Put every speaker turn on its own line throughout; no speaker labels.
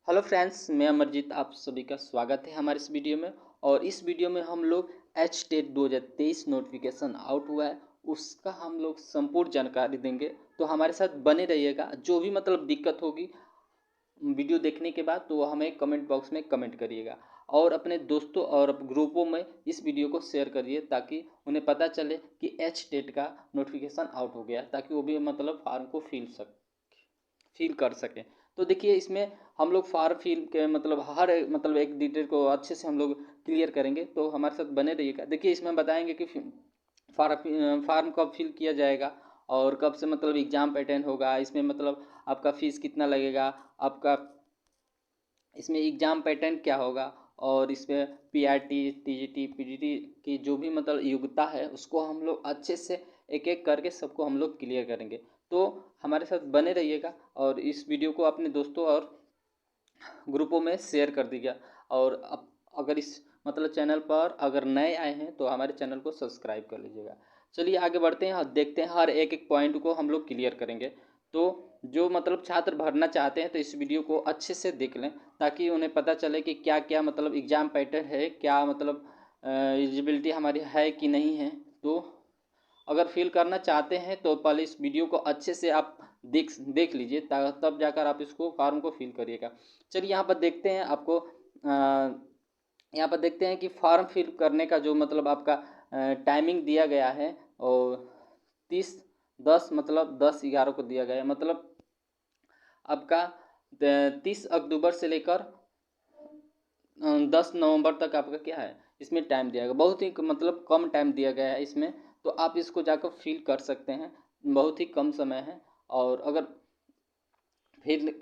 Hello friends, मैं अमरजीत आप सभी का स्वागत है हमारे इस वीडियो में। और इस वीडियो में हम लोग एच टेट 2023 नोटिफिकेशन आउट हुआ है उसका हम लोग संपूर्ण जानकारी देंगे। तो हमारे साथ बने रहिएगा। जो भी मतलब दिक्कत होगी वीडियो देखने के बाद तो हमें कमेंट बॉक्स में कमेंट करिएगा और अपने दोस्तों और ग्रुपों में इस वीडियो को शेयर करिए ताकि उन्हें पता चले कि एच टेट का नोटिफिकेशन आउट हो गया, ताकि वो भी मतलब फॉर्म को फील कर सकें। तो देखिए, इसमें हम लोग फॉर्म फिल के मतलब हर मतलब एक डिटेल को अच्छे से हम लोग क्लियर करेंगे, तो हमारे साथ बने रहिएगा। देखिए, इसमें बताएंगे कि फॉर्म कब फिल किया जाएगा और कब से मतलब एग्ज़ाम पैटर्न होगा, इसमें मतलब आपका फीस कितना लगेगा, आपका इसमें एग्ज़ाम पैटर्न क्या होगा, और इसमें पीआरटी टीजीटी पीजीटी की जो भी मतलब योग्यता है उसको हम लोग अच्छे से एक एक करके सबको हम लोग क्लियर करेंगे। तो हमारे साथ बने रहिएगा और इस वीडियो को अपने दोस्तों और ग्रुपों में शेयर कर दीजिए। और अब अगर इस मतलब चैनल पर अगर नए आए हैं तो हमारे चैनल को सब्सक्राइब कर लीजिएगा। चलिए आगे बढ़ते हैं और देखते हैं, हर एक एक पॉइंट को हम लोग क्लियर करेंगे। तो जो मतलब छात्र भरना चाहते हैं तो इस वीडियो को अच्छे से देख लें ताकि उन्हें पता चले कि क्या क्या मतलब एग्ज़ाम पैटर्न है, क्या मतलब एलिजिबिलिटी हमारी है कि नहीं है। तो अगर फिल करना चाहते हैं तो पहले इस वीडियो को अच्छे से आप देख लीजिए, तब जाकर आप इसको फॉर्म को फिल करिएगा। चलिए यहाँ पर देखते हैं आपको यहाँ पर देखते हैं कि फॉर्म फिल करने का जो मतलब आपका टाइमिंग दिया गया है और 30/10 मतलब 10/11 को दिया गया है। मतलब आपका 30 अक्टूबर से लेकर 10 नवंबर तक आपका क्या है इसमें टाइम दिया गया। बहुत ही मतलब कम टाइम दिया गया है इसमें, तो आप इसको जाकर फिल कर सकते हैं। बहुत ही कम समय है। और अगर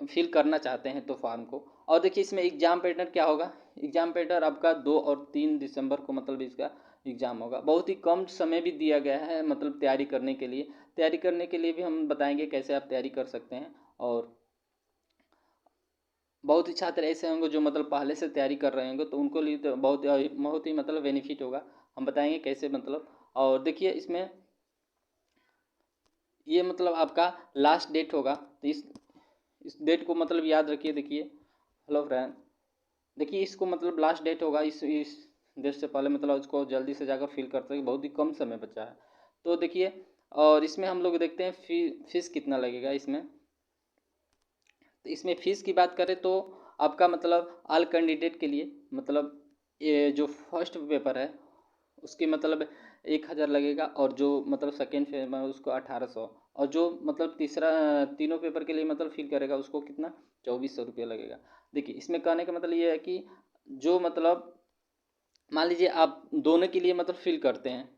फिल करना चाहते हैं तो फॉर्म को। और देखिए, इसमें एग्ज़ाम पैटर्न क्या होगा। एग्ज़ाम पैटर्न आपका 2 और 3 दिसंबर को मतलब इसका एग्ज़ाम होगा। बहुत ही कम समय भी दिया गया है मतलब तैयारी करने के लिए। तैयारी करने के लिए भी हम बताएंगे कैसे आप तैयारी कर सकते हैं। और बहुत ही छात्र ऐसे होंगे जो मतलब पहले से तैयारी कर रहे होंगे तो उनको लिए तो बहुत ही मतलब बेनिफिट होगा। हम बताएंगे कैसे मतलब। और देखिए, इसमें ये मतलब आपका लास्ट डेट होगा, तो इस डेट को मतलब याद रखिए। देखिए, हेलो फ्रेंड, देखिए इसको मतलब लास्ट डेट होगा। इस डेट से पहले मतलब इसको जल्दी से जाकर फिल करते हैं, बहुत ही कम समय बचा है। तो देखिए, और इसमें हम लोग देखते हैं फीस कितना लगेगा इसमें। तो इसमें फ़ीस की बात करें तो आपका मतलब ऑल कैंडिडेट के लिए मतलब ये जो फर्स्ट पेपर है उसके मतलब 1000 लगेगा, और जो मतलब सेकेंड पेपर है उसको 1800, और जो मतलब तीसरा तीनों पेपर के लिए मतलब फिल करेगा उसको कितना 2400 रुपये लगेगा। देखिए, इसमें कहने का मतलब ये है कि जो मतलब मान लीजिए आप दोनों के लिए मतलब फिल करते हैं,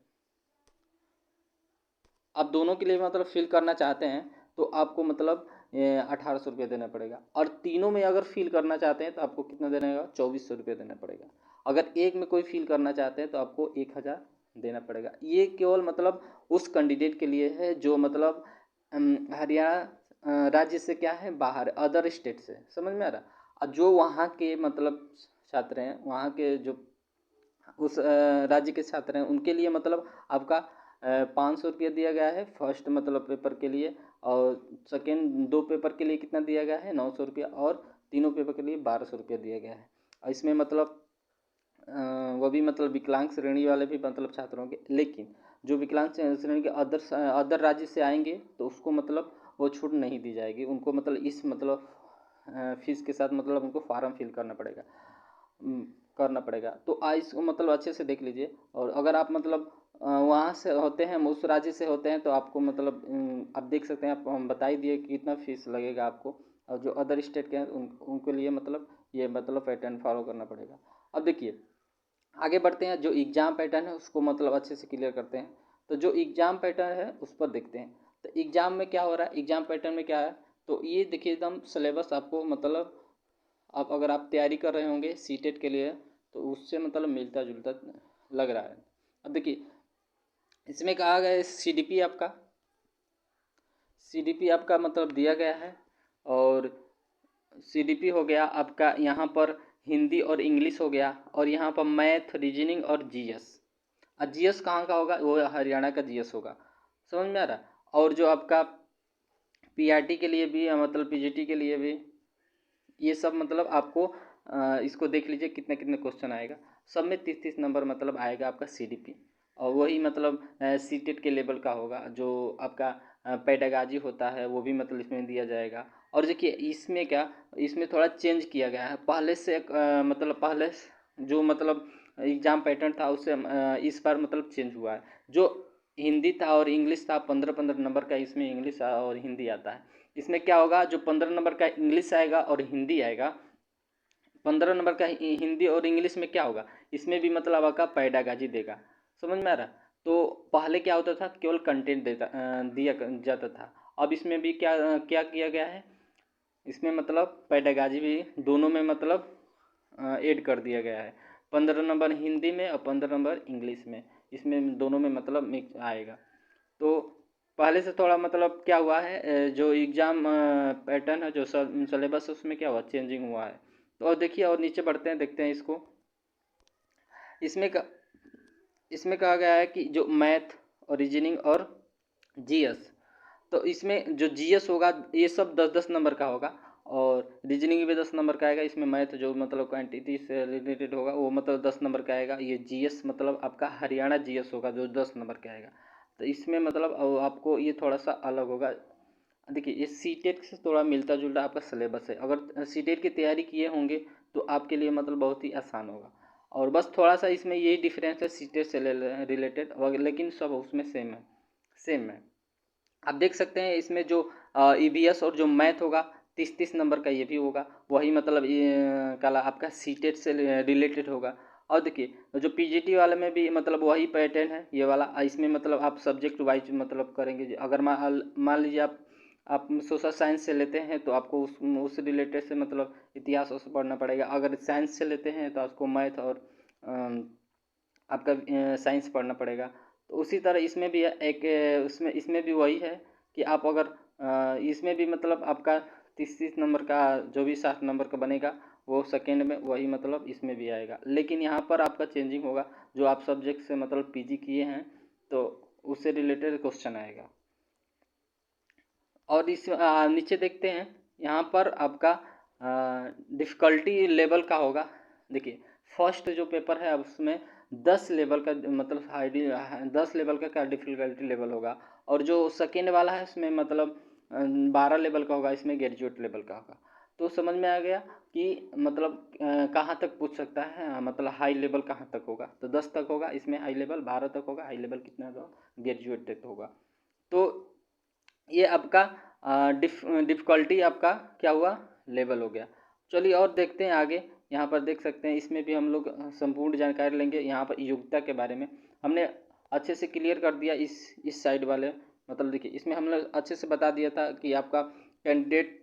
आप दोनों के लिए मतलब फिल करना चाहते हैं तो आपको मतलब 1800 रुपये देना पड़ेगा। और तीनों में अगर फिल करना चाहते हैं तो आपको कितना देना होगा 2400 रुपये देना पड़ेगा। अगर एक में कोई फिल करना चाहते हैं तो आपको 1000 देना पड़ेगा। ये केवल मतलब उस कैंडिडेट के लिए है जो मतलब हरियाणा राज्य से क्या है बाहर, अदर स्टेट से, समझ में आ रहा। और जो वहाँ के मतलब छात्र हैं, वहाँ के जो उस राज्य के छात्र हैं उनके लिए मतलब आपका 500 रुपया दिया गया है फर्स्ट मतलब पेपर के लिए। और सेकेंड दो पेपर के लिए कितना दिया गया है 900 रुपया, और तीनों पेपर के लिए 1200 रुपया दिया गया है। और इसमें मतलब वो भी मतलब विकलांग श्रेणी वाले भी मतलब छात्रों के, लेकिन जो विकलांग श्रेणी के अदर राज्य से आएंगे तो उसको मतलब वो छूट नहीं दी जाएगी। उनको मतलब इस मतलब फीस के साथ मतलब उनको फॉर्म फिल करना पड़ेगा। करना पड़ेगा। तो इसको मतलब अच्छे से देख लीजिए। और अगर आप मतलब वहाँ से होते हैं, उस राज्य से होते हैं, तो आपको मतलब आप देख सकते हैं, आप हम बता ही दिए कि कितना फीस लगेगा आपको। और जो अदर स्टेट के हैं उनके लिए मतलब ये मतलब पैटर्न फॉलो करना पड़ेगा। अब देखिए, आगे बढ़ते हैं। जो एग्ज़ाम पैटर्न है उसको मतलब अच्छे से क्लियर करते हैं। तो जो एग्ज़ाम पैटर्न है उस पर देखते हैं। तो एग्ज़ाम में क्या हो रहा है, एग्ज़ाम पैटर्न में क्या है, तो ये देखिए एकदम सिलेबस आपको मतलब अब अगर आप तैयारी कर रहे होंगे सीटेट के लिए तो उससे मतलब मिलता जुलता लग रहा है। अब देखिए, इसमें कहा गया है सीडीपी आपका मतलब दिया गया है। और सीडीपी हो गया आपका, यहाँ पर हिंदी और इंग्लिश हो गया, और यहाँ पर मैथ रीजनिंग और जीएस। और जीएस कहाँ का होगा, वो हरियाणा का जीएस होगा। समझ में आ रहा। और जो आपका पीआरटी के लिए भी मतलब पीजीटी के लिए भी ये सब मतलब आपको इसको देख लीजिए कितने कितने क्वेश्चन आएगा। सब में 30-30 नंबर मतलब आएगा आपका सीडीपी, और वही मतलब सीटेट के लेवल का होगा। जो आपका पेडागाजी होता है वो भी मतलब इसमें दिया जाएगा। और देखिए इसमें क्या, इसमें थोड़ा चेंज किया गया है पहले से मतलब पहले जो मतलब एग्ज़ाम पैटर्न था उससे इस बार मतलब चेंज हुआ है। जो हिंदी था और इंग्लिश था, 15-15 नंबर का इसमें इंग्लिश और हिंदी आता है। इसमें क्या होगा, जो 15 नंबर का इंग्लिश आएगा और हिंदी आएगा, 15 नंबर का हिंदी और इंग्लिश में क्या होगा, इसमें भी मतलब आपका पैडागाजी देगा। समझ में आ रहा। तो पहले क्या होता था, केवल कंटेंट दिया जाता था। अब इसमें भी क्या क्या किया गया है, इसमें मतलब पैडागाजी भी दोनों में मतलब ऐड कर दिया गया है। 15 नंबर हिंदी में और 15 नंबर इंग्लिश में, इसमें दोनों में मतलब मिक्स आएगा। तो पहले से थोड़ा मतलब क्या हुआ है, जो एग्ज़ाम पैटर्न है, जो सिलेबस है, उसमें क्या हुआ, चेंजिंग हुआ है। तो और देखिए, और नीचे बढ़ते हैं, देखते हैं इसको। इसमें का इसमें कहा गया है कि जो मैथ और रीजनिंग और जीएस, तो इसमें जो जीएस होगा ये सब 10-10 नंबर का होगा, और रीजनिंग भी 10 नंबर का आएगा। इसमें मैथ जो मतलब क्वांटिटी से रिलेटेड होगा वो मतलब 10 नंबर का आएगा। ये जीएस मतलब आपका हरियाणा जीएस होगा जो 10 नंबर का आएगा। तो इसमें मतलब आपको ये थोड़ा सा अलग होगा। देखिए ये सीटेट से थोड़ा मिलता जुलता आपका सिलेबस है। अगर सीटेट की तैयारी किए होंगे तो आपके लिए मतलब बहुत ही आसान होगा। और बस थोड़ा सा इसमें यही डिफरेंस है सीटेट से रिलेटेड, लेकिन सब उसमें सेम है। आप देख सकते हैं इसमें जो ईवीएस और जो मैथ होगा 30-30 नंबर का ये भी होगा। वही मतलब ये काला आपका सीटेट से रिलेटेड होगा। और देखिए जो पीजीटी वाले में भी मतलब वही पैटर्न है ये वाला। इसमें मतलब आप सब्जेक्ट वाइज मतलब करेंगे। अगर मान लीजिए आप सोशल साइंस से लेते हैं तो आपको उस रिलेटेड से मतलब इतिहास उससे पढ़ना पड़ेगा। अगर साइंस से लेते हैं तो आपको मैथ और आपका साइंस पढ़ना पड़ेगा। तो उसी तरह इसमें भी एक उसमें इसमें भी वही है कि आप अगर इसमें भी मतलब आपका 30-30 नंबर का जो भी 60 नंबर का बनेगा वो सेकेंड में वही मतलब इसमें भी आएगा। लेकिन यहाँ पर आपका चेंजिंग होगा, जो आप सब्जेक्ट से मतलब पीजी किए हैं तो उससे रिलेटेड क्वेश्चन आएगा। और इस नीचे देखते हैं, यहाँ पर आपका डिफ़िकल्टी लेवल का होगा। देखिए फर्स्ट जो पेपर है उसमें 10 लेवल का मतलब 10 लेवल का क्या डिफ़िकल्टी लेवल होगा। और जो सेकेंड वाला है उसमें मतलब 12 लेवल का होगा, इसमें ग्रेजुएट लेवल का होगा। तो समझ में आ गया कि मतलब कहाँ तक पूछ सकता है, मतलब हाई लेवल कहाँ तक होगा। तो 10 तक होगा इसमें हाई लेवल, 12 तक होगा हाई लेवल, कितना होगा ग्रेजुएट तक होगा। तो ये आपका डिफ़िकल्टी आपका क्या हुआ, लेवल हो गया। चलिए और देखते हैं आगे। यहाँ पर देख सकते हैं इसमें भी हम लोग संपूर्ण जानकारी लेंगे। यहाँ पर योग्यता के बारे में हमने अच्छे से क्लियर कर दिया। इस साइड वाले मतलब देखिए इसमें हम लोग अच्छे से बता दिया था कि आपका कैंडिडेट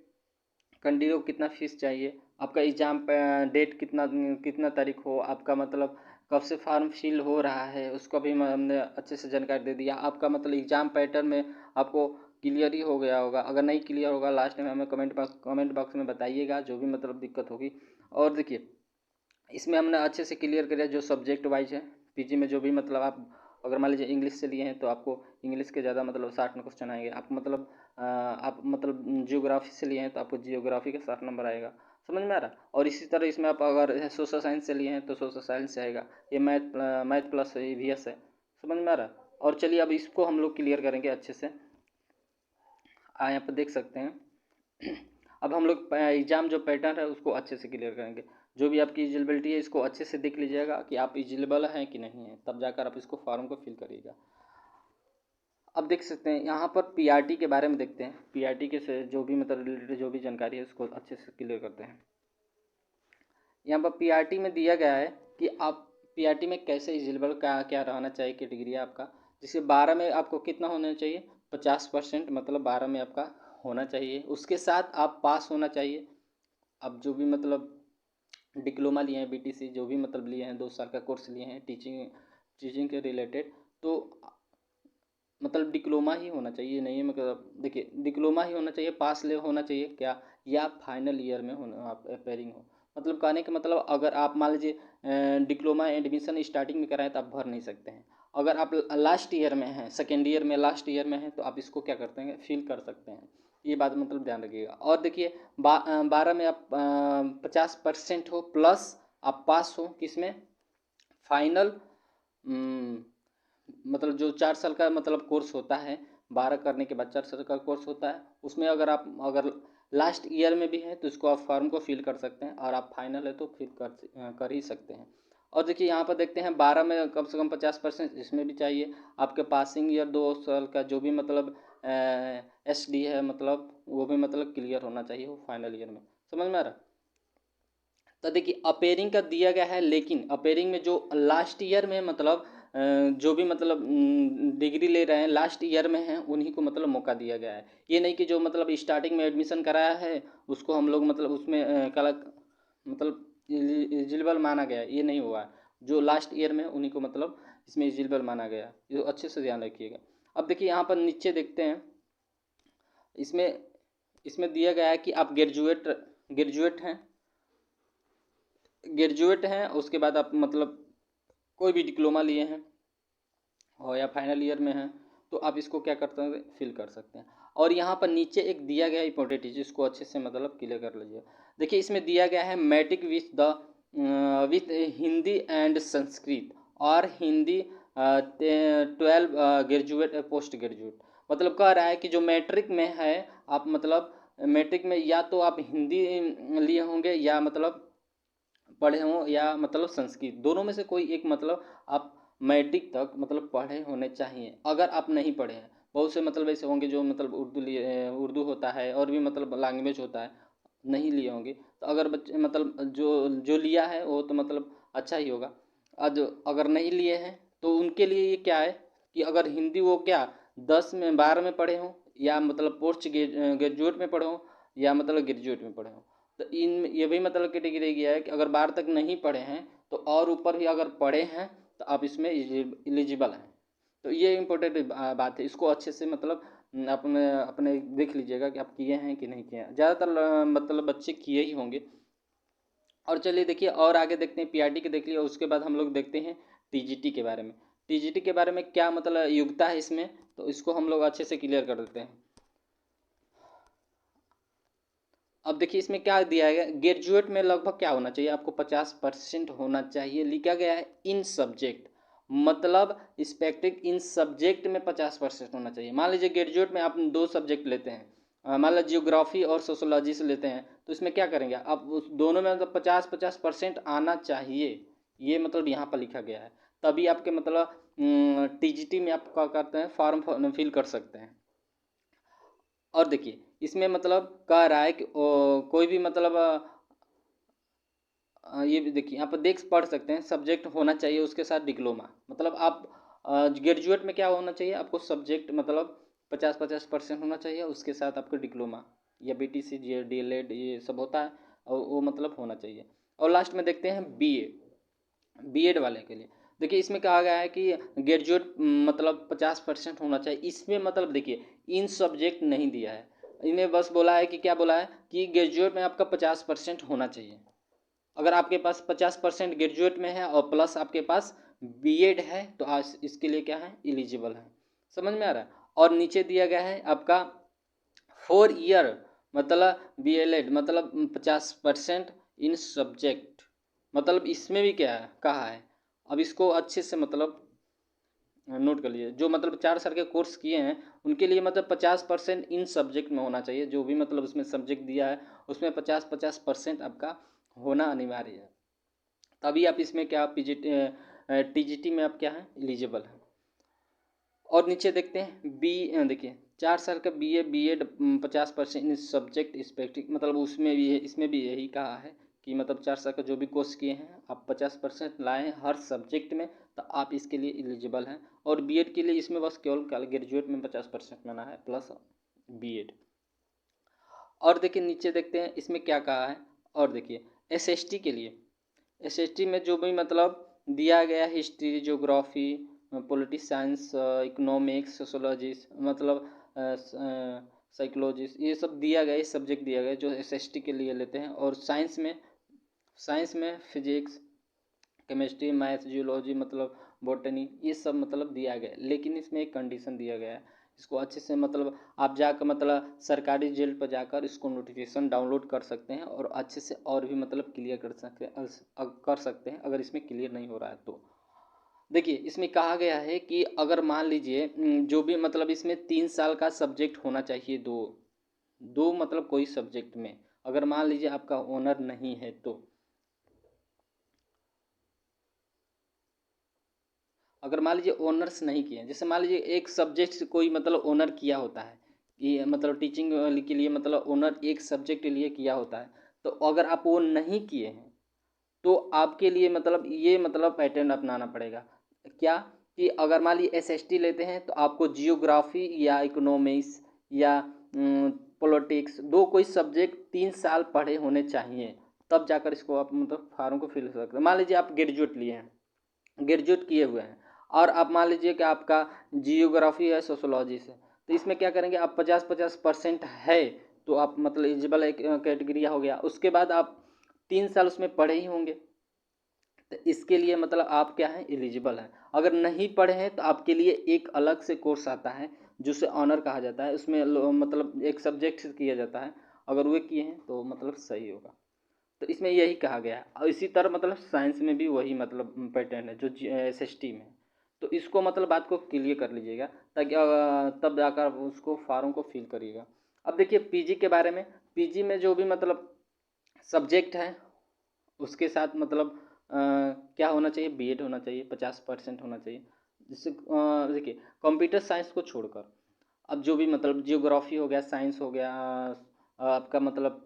को कितना फीस चाहिए, आपका एग्ज़ाम डेट कितना कितना तारीख हो, आपका मतलब कब से फॉर्म फिल हो रहा है उसको भी हमने अच्छे से जानकारी दे दिया। आपका मतलब एग्ज़ाम पैटर्न में आपको क्लियर ही हो गया होगा। अगर नहीं क्लियर होगा लास्ट में हमें कमेंट बॉक्स में बताइएगा जो भी मतलब दिक्कत होगी। और देखिए इसमें हमने अच्छे से क्लियर किया जो सब्जेक्ट वाइज है। पीजी में जो भी मतलब आप अगर मान लीजिए इंग्लिश से लिए हैं तो आपको इंग्लिश के ज़्यादा मतलब 60 क्वेश्चन आएंगे। आप मतलब आप मतलब जियोग्राफी से लिए हैं तो आपको जियोग्राफी का 60 नंबर आएगा। समझ में आ रहा। और इसी तरह इसमें आप अगर सोशल साइंस से लिए हैं तो सोशल साइंस से आएगा। ये मैथ प्लस ईवीएस है। समझ में आ रहा। और चलिए अब इसको हम लोग क्लियर करेंगे अच्छे से। यहाँ पर देख सकते हैं अब हम लोग एग्ज़ाम जो पैटर्न है उसको अच्छे से क्लियर करेंगे। जो भी आपकी एलिजिबिलिटी है इसको अच्छे से देख लीजिएगा कि आप एलिजिबल हैं कि नहीं है, तब जाकर आप इसको फॉर्म को फिल करिएगा। अब देख सकते हैं यहाँ पर पीआरटी के बारे में देखते हैं। पीआरटी के से जो भी मतलब रिलेटेड जो भी जानकारी है उसको अच्छे से क्लियर करते हैं। यहाँ पर पीआरटी में दिया गया है कि आप पीआरटी में कैसे एलिजिबल क्या क्या रहना चाहिए, कैटेगरी है आपका। जैसे 12 में आपको कितना होना चाहिए, 50% मतलब 12 में आपका होना चाहिए। उसके साथ आप पास होना चाहिए। अब जो भी मतलब डिप्लोमा लिए हैं, बीटीसी जो भी मतलब लिए हैं, 2 साल का कोर्स लिए हैं टीचिंग के रिलेटेड, तो मतलब डिप्लोमा ही होना चाहिए। नहीं है मतलब देखिए डिप्लोमा ही होना चाहिए, पास ले होना चाहिए क्या, या फाइनल ईयर में होना आप अपेयरिंग हो। मतलब कहने का मतलब अगर आप मान लीजिए डिप्लोमा एडमिशन स्टार्टिंग में कराएं तो आप भर नहीं सकते हैं। अगर आप लास्ट ईयर में हैं, सेकेंड ईयर में लास्ट ईयर में हैं तो आप इसको क्या करते हैं, फिल कर सकते हैं। ये बात मतलब ध्यान रखिएगा। और देखिए 12 में आप 50% हो प्लस आप पास हो किसमें, फाइनल, मतलब जो 4 साल का मतलब कोर्स होता है, 12 करने के बाद 4 साल का कोर्स होता है, उसमें अगर लास्ट ईयर में भी है तो इसको आप फॉर्म को फिल कर सकते हैं, और आप फाइनल है तो फिर कर ही सकते हैं। और देखिए यहाँ पर देखते हैं 12 में कम से कम 50%, इसमें भी चाहिए आपके पासिंग ईयर 2 साल का जो भी मतलब SD है, मतलब वो भी मतलब क्लियर होना चाहिए वो फाइनल ईयर में। समझ में आ रहा। तो देखिए अपेयरिंग का दिया गया है, लेकिन अपेयरिंग में जो लास्ट ईयर में मतलब जो भी मतलब डिग्री ले रहे हैं लास्ट ईयर में हैं उन्हीं को मतलब मौका दिया गया है। ये नहीं कि जो मतलब स्टार्टिंग में एडमिशन कराया है उसको हम लोग मतलब उसमें कला मतलब एलिजिबल माना गया है, ये नहीं हुआ है। जो लास्ट ईयर में उन्हीं को मतलब इसमें एलिजिबल माना गया है, ये अच्छे से ध्यान रखिएगा। अब देखिए यहाँ पर नीचे देखते हैं, इसमें इसमें दिया गया है कि आप ग्रेजुएट हैं, उसके बाद आप मतलब कोई भी डिप्लोमा लिए हैं और या फाइनल ईयर में हैं तो आप इसको क्या करते हैं, फिल कर सकते हैं। और यहाँ पर नीचे एक दिया गया इंपॉर्टेंट चीज़, इसको अच्छे से मतलब क्लियर कर लीजिए। देखिए इसमें दिया गया है matric with Hindi and Sanskrit, और हिंदी 12 ग्रेजुएट पोस्ट ग्रेजुएट। मतलब कह रहा है कि जो मैट्रिक में है आप मतलब मैट्रिक में या तो आप हिंदी लिए होंगे या मतलब पढ़े हों, या मतलब संस्कृत, दोनों में से कोई एक मतलब आप मैट्रिक तक मतलब पढ़े होने चाहिए। अगर आप नहीं पढ़े हैं, बहुत से मतलब ऐसे होंगे जो मतलब उर्दू होता है और भी मतलब लैंग्वेज होता है, नहीं लिए होंगे, तो अगर बच्चे मतलब जो जो लिया है वो तो मतलब अच्छा ही होगा। आज अगर नहीं लिए हैं तो उनके लिए ये क्या है कि अगर हिंदी वो क्या 10 में 12 में पढ़े हों, या मतलब पोस्ट ग्रेजुएट में पढ़े हों, या मतलब ग्रेजुएट में पढ़े हों, तो इन ये भी मतलब कैटेगरी गया है कि अगर 12 तक नहीं पढ़े हैं तो और ऊपर भी अगर पढ़े हैं तो आप इसमें एलिजिबल हैं। तो ये इम्पोर्टेंट बात है, इसको अच्छे से मतलब अपने अपने देख लीजिएगा कि आप किए हैं कि नहीं किए हैं। ज़्यादातर मतलब बच्चे किए ही होंगे। और चलिए देखिए और आगे देखते हैं, PRT के देख लिया, उसके बाद हम लोग देखते हैं TGT के बारे में। TGT के बारे में क्या मतलब योग्यता है इसमें, तो इसको हम लोग अच्छे से क्लियर कर देते हैं। अब देखिए इसमें क्या दिया गया, ग्रेजुएट में लगभग क्या होना चाहिए आपको, 50% होना चाहिए। लिखा गया है इन सब्जेक्ट, मतलब स्पेक्ट्रिक इन सब्जेक्ट में 50% होना चाहिए। मान लीजिए ग्रेजुएट में आप 2 सब्जेक्ट लेते हैं, मान लीजिए जियोग्राफी और सोशोलॉजी से लेते हैं, तो इसमें क्या करेंगे आप, उस दोनों में मतलब 50% आना चाहिए, ये मतलब यहाँ पर लिखा गया है। तभी आपके मतलब TGT में आप क्या करते हैं, फॉर्म फिल कर सकते हैं। और देखिए इसमें मतलब कह रहा है कि कोई भी मतलब ये भी देखिए यहाँ पर पढ़ सकते हैं, सब्जेक्ट होना चाहिए उसके साथ डिप्लोमा। मतलब आप ग्रेजुएट में क्या होना चाहिए आपको, सब्जेक्ट मतलब 50% होना चाहिए, उसके साथ आपको डिप्लोमा या BTC DLED ये सब होता है, और वो मतलब होना चाहिए। और लास्ट में देखते हैं BEd वाले के लिए। देखिए इसमें कहा गया है कि ग्रेजुएट मतलब 50% होना चाहिए। इसमें मतलब देखिए इन सब्जेक्ट नहीं दिया है, इन्हें बस बोला है कि क्या बोला है कि ग्रेजुएट में आपका 50% होना चाहिए। अगर आपके पास 50% ग्रेजुएट में है और प्लस आपके पास BEd है तो आज इसके लिए क्या है, एलिजिबल है। समझ में आ रहा है। और नीचे दिया गया है आपका 4 ईयर मतलब BLED मतलब 50% इन सब्जेक्ट, मतलब इसमें भी क्या है कहा है। अब इसको अच्छे से मतलब नोट कर लीजिए, जो मतलब 4 साल के कोर्स किए हैं उनके लिए मतलब 50% इन सब्जेक्ट में होना चाहिए, जो भी मतलब उसमें सब्जेक्ट दिया है उसमें 50% आपका होना अनिवार्य है, तभी आप इसमें क्या TGT में आप क्या है, एलिजिबल है। और नीचे देखते हैं देखिए 4 साल का BEd 50% इन सब्जेक्ट स्पेक्ट्रिक, मतलब उसमें भी है, इसमें भी यही कहा है कि मतलब 4 साल का जो भी कोर्स किए हैं आप 50% लाएँ हर सब्जेक्ट में, तो आप इसके लिए एलिजिबल हैं। और BEd के लिए इसमें बस केवल ग्रेजुएट में 50% लाना है प्लस BEd। और देखिए नीचे देखते हैं इसमें क्या कहा है। और देखिए SST के लिए, SST में जो भी मतलब दिया गया history, geography, politics science, economics, sociology, मतलब साइकोलॉजिस्ट, ये सब दिया गया, ये सब्जेक्ट दिया गया जो SST के लिए लेते हैं। और साइंस में फिजिक्स, केमिस्ट्री, मैथ, जियोलॉजी मतलब बॉटनी, ये सब मतलब दिया गया है। लेकिन इसमें एक कंडीशन दिया गया है इसको अच्छे से मतलब आप जाकर मतलब सरकारी जेल पर जाकर इसको नोटिफिकेशन डाउनलोड कर सकते हैं और अच्छे से और भी मतलब क्लियर कर सकते हैं अगर इसमें क्लियर नहीं हो रहा है तो। देखिए इसमें कहा गया है कि अगर मान लीजिए जो भी मतलब इसमें 3 साल का सब्जेक्ट होना चाहिए, दो दो मतलब कोई सब्जेक्ट में, अगर मान लीजिए आपका ऑनर नहीं है तो, अगर मान लीजिए ऑनर्स नहीं किए हैं, जैसे मान लीजिए एक सब्जेक्ट से कोई मतलब ऑनर किया होता है कि मतलब टीचिंग के लिए मतलब ऑनर एक सब्जेक्ट के लिए किया होता है, तो अगर आप वो नहीं किए हैं तो आपके लिए मतलब ये मतलब पैटर्न अपनाना पड़ेगा। क्या कि अगर मान लीजिए एसएसटी लेते हैं तो आपको जियोग्राफी या इकोनॉमिक्स या पॉलिटिक्स, दो कोई सब्जेक्ट 3 साल पढ़े होने चाहिए, तब जाकर इसको आप मतलब फार्म को फिल कर सकते हैं। मान लीजिए आप ग्रेजुएट लिए हैं, ग्रेजुएट किए हुए हैं, और आप मान लीजिए कि आपका जियोग्राफी है, सोशोलॉजी से, तो इसमें क्या करेंगे आप 50-50% है तो आप मतलब एलिजिबल एक कैटेगरी हो गया। उसके बाद आप 3 साल उसमें पढ़े ही होंगे, तो इसके लिए मतलब आप क्या हैं, एलिजिबल हैं। अगर नहीं पढ़े हैं तो आपके लिए एक अलग से कोर्स आता है जिसे ऑनर कहा जाता है, उसमें मतलब एक सब्जेक्ट से किया जाता है, अगर वे किए हैं तो मतलब सही होगा। तो इसमें यही कहा गया है, और इसी तरह मतलब साइंस में भी वही मतलब पैटर्न है जो एसएसटी में है। तो इसको मतलब बात को क्लियर कर लीजिएगा ताकि तब जाकर उसको फॉर्म को फिल करिएगा। अब देखिए पीजी के बारे में, पीजी में जो भी मतलब सब्जेक्ट है उसके साथ मतलब क्या होना चाहिए, बीएड होना चाहिए, 50% होना चाहिए, जिससे देखिए कंप्यूटर साइंस को छोड़कर अब जो भी मतलब जियोग्राफी हो गया, साइंस हो गया, आपका मतलब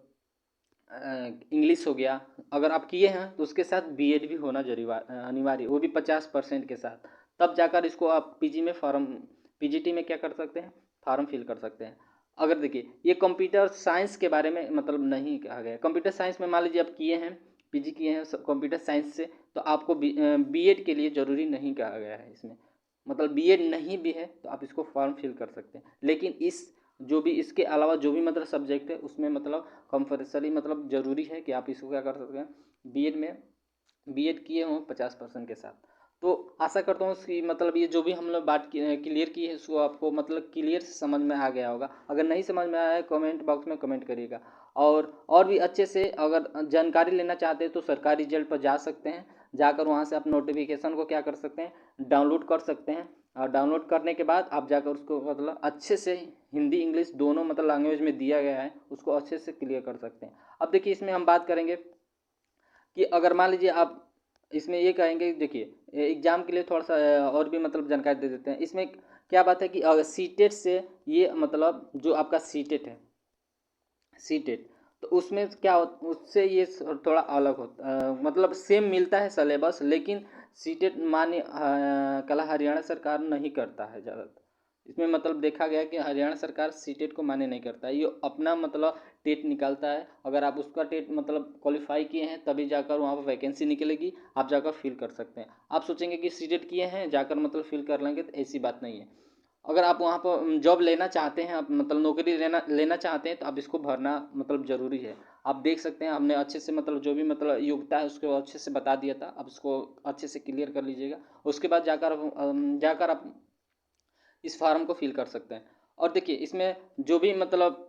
इंग्लिश हो गया, अगर आप किए हैं तो उसके साथ बीएड भी होना जरूरी अनिवार्य, वो भी 50% के साथ, तब जाकर इसको आप पीजी में फॉर्म, पीजीटी में क्या कर सकते हैं, फॉर्म फिल कर सकते हैं। अगर देखिए ये कंप्यूटर साइंस के बारे में मतलब नहीं कहा गया, कंप्यूटर साइंस में मान लीजिए आप किए हैं, पीजी किए हैं कंप्यूटर साइंस से, तो आपको बीएड के लिए ज़रूरी नहीं कहा गया है इसमें, मतलब बीएड नहीं भी है तो आप इसको फॉर्म फिल कर सकते हैं। लेकिन इस जो भी इसके अलावा जो भी मतलब सब्जेक्ट है उसमें मतलब कंपलसरी मतलब ज़रूरी है कि आप इसको क्या कर सकते हैं, बीएड में बीएड किए हों 50% के साथ। तो आशा करता हूँ कि मतलब ये जो भी हम लोग बात क्लियर की है उसको आपको मतलब क्लियर से समझ में आ गया होगा। अगर नहीं समझ में आया है कमेंट बॉक्स में कमेंट करिएगा, और भी अच्छे से अगर जानकारी लेना चाहते हैं तो सरकारी जेल पर जा सकते हैं, जाकर वहाँ से आप नोटिफिकेशन को क्या कर सकते हैं, डाउनलोड कर सकते हैं, और डाउनलोड करने के बाद आप जाकर उसको मतलब अच्छे से हिंदी इंग्लिश दोनों मतलब लैंग्वेज में दिया गया है उसको अच्छे से क्लियर कर सकते हैं। अब देखिए इसमें हम बात करेंगे कि अगर मान लीजिए आप इसमें ये कहेंगे, देखिए एग्जाम के लिए थोड़ा सा और भी मतलब जानकारी दे देते हैं। इसमें क्या बात है कि अगर सीटेट से ये मतलब जो आपका सीटेट है, सीटेट, तो उसमें क्या उससे ये थोड़ा अलग होता मतलब सेम मिलता है सलेबस, लेकिन सीटेट मान्य कला हरियाणा सरकार नहीं करता है ज़्यादातर। इसमें मतलब देखा गया कि हरियाणा सरकार सीटेट को मान्य नहीं करता है, ये अपना मतलब टेट निकालता है। अगर आप उसका टेट मतलब क्वालिफाई किए हैं तभी जाकर वहाँ पर वैकेंसी निकलेगी, आप जाकर फिल कर सकते हैं। आप सोचेंगे कि सीटेट किए हैं जाकर मतलब फिल कर लेंगे, तो ऐसी बात नहीं है। अगर आप वहाँ पर जॉब लेना चाहते हैं, आप मतलब नौकरी लेना लेना चाहते हैं तो आप इसको भरना मतलब ज़रूरी है। आप देख सकते हैं हमने अच्छे से मतलब जो भी मतलब योग्यता है उसको अच्छे से बता दिया था, अब इसको अच्छे से क्लियर कर लीजिएगा। उसके बाद जाकर आप इस फार्म को फिल कर सकते हैं। और देखिए इसमें जो भी मतलब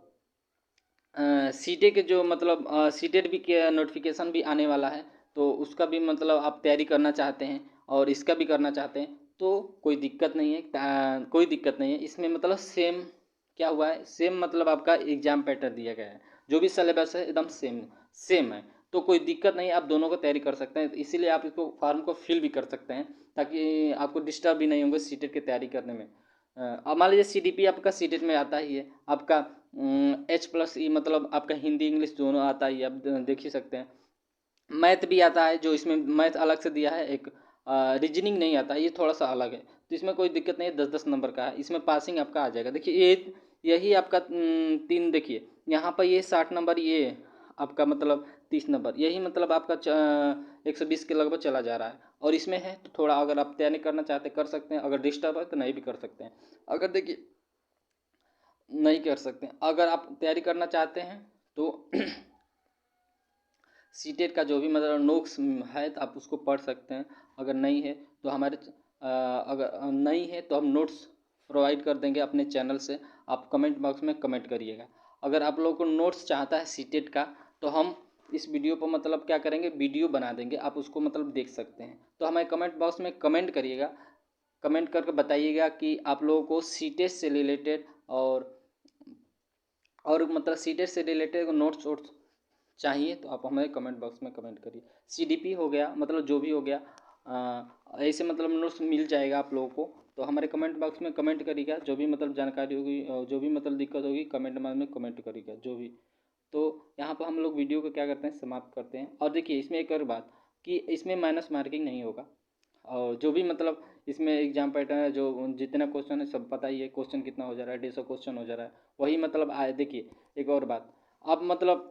सीटे के जो मतलब सीटेट भी के नोटिफिकेशन भी आने वाला है, तो उसका भी मतलब आप तैयारी करना चाहते हैं और इसका भी करना चाहते हैं तो कोई दिक्कत नहीं है, कोई दिक्कत नहीं है इसमें। मतलब सेम क्या हुआ है, सेम मतलब आपका एग्जाम पैटर्न दिया गया है, जो भी सिलेबस है एकदम सेम सेम है, तो कोई दिक्कत नहीं, आप दोनों को तैयारी कर सकते हैं। इसीलिए आप इसको फॉर्म को फिल भी कर सकते हैं ताकि आपको डिस्टर्ब भी नहीं होंगे सीटेट की तैयारी करने में। अब मान लीजिए सीडीपी आपका सीटेट में आता ही है, आपका H+E मतलब आपका हिंदी इंग्लिश दोनों आता ही है, आप देख ही सकते हैं। मैथ भी आता है, जो इसमें मैथ अलग से दिया है, एक रीजनिंग नहीं आता, ये थोड़ा सा अलग है, तो इसमें कोई दिक्कत नहीं है, 10-10 नंबर का है, इसमें पासिंग आपका आ जाएगा। देखिए ये यही आपका तीन, देखिए यहाँ पर ये 60 नंबर, ये आपका मतलब 30 नंबर, यही मतलब आपका 120 के लगभग चला जा रहा है। और इसमें है तो थोड़ा अगर आप तैयारी करना चाहते कर सकते हैं, अगर डिस्टर्ब है तो नहीं भी कर सकते हैं। अगर देखिए नहीं कर सकते हैं, अगर आप तैयारी करना चाहते हैं तो सीटेट का जो भी मतलब नोट्स है तो आप उसको पढ़ सकते हैं। अगर नहीं है तो हमारे अगर नहीं है तो हम नोट्स प्रोवाइड कर देंगे अपने चैनल से। आप कमेंट बॉक्स में कमेंट करिएगा। अगर आप लोगों को नोट्स चाहता है सीटेट का, तो हम इस वीडियो पर मतलब क्या करेंगे, वीडियो बना देंगे, आप उसको मतलब देख सकते हैं। तो हमें कमेंट बॉक्स में कमेंट करिएगा, कमेंट करके बताइएगा कि आप लोगों को सीटेट से रिलेटेड और मतलब सीटेट से रिलेटेड नोट्स वोट्स चाहिए, तो आप हमें कमेंट बॉक्स में कमेंट करिए। सीडीपी हो गया, मतलब जो भी हो गया, ऐसे मतलब नोट्स मिल जाएगा आप लोगों को। तो हमारे कमेंट बॉक्स में कमेंट करिएगा, जो भी मतलब जानकारी होगी, जो भी मतलब दिक्कत होगी, कमेंट में कमेंट करिएगा जो भी। तो यहाँ पर हम लोग वीडियो को क्या करते हैं, समाप्त करते हैं। और देखिए इसमें एक और बात कि इसमें माइनस मार्किंग नहीं होगा, और जो भी मतलब इसमें एग्जाम पैटर्न है, जो जितना क्वेश्चन है सब पता ही है, क्वेश्चन कितना हो जा रहा है, 150 क्वेश्चन हो जा रहा है, वही मतलब आए। देखिए एक और बात, अब मतलब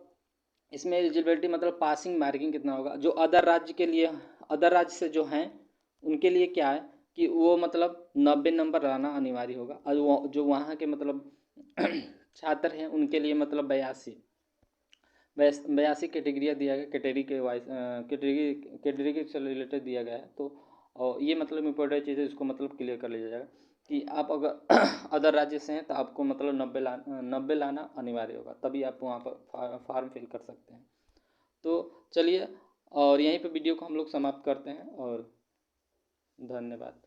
इसमें एलिजिबिलिटी मतलब पासिंग मार्किंग कितना होगा, जो अदर राज्य के लिए, अदर राज्य से जो हैं उनके लिए क्या है कि वो मतलब 90 नंबर लाना अनिवार्य होगा, और जो वहाँ के मतलब छात्र हैं उनके लिए मतलब 82 कैटेगरिया दिया गया, कैटेगरी के वाइज कैटेगरी के से रिलेटेड दिया गया है। तो और ये मतलब इम्पोर्टेंट चीज़ है, इसको मतलब क्लियर कर लिया जाएगा कि आप अगर अदर राज्य से हैं तो आपको मतलब 90 लाना अनिवार्य होगा, तभी आप वहाँ पर फॉर्म फिल कर सकते हैं। तो चलिए, और यहीं पे वीडियो को हम लोग समाप्त करते हैं, और धन्यवाद।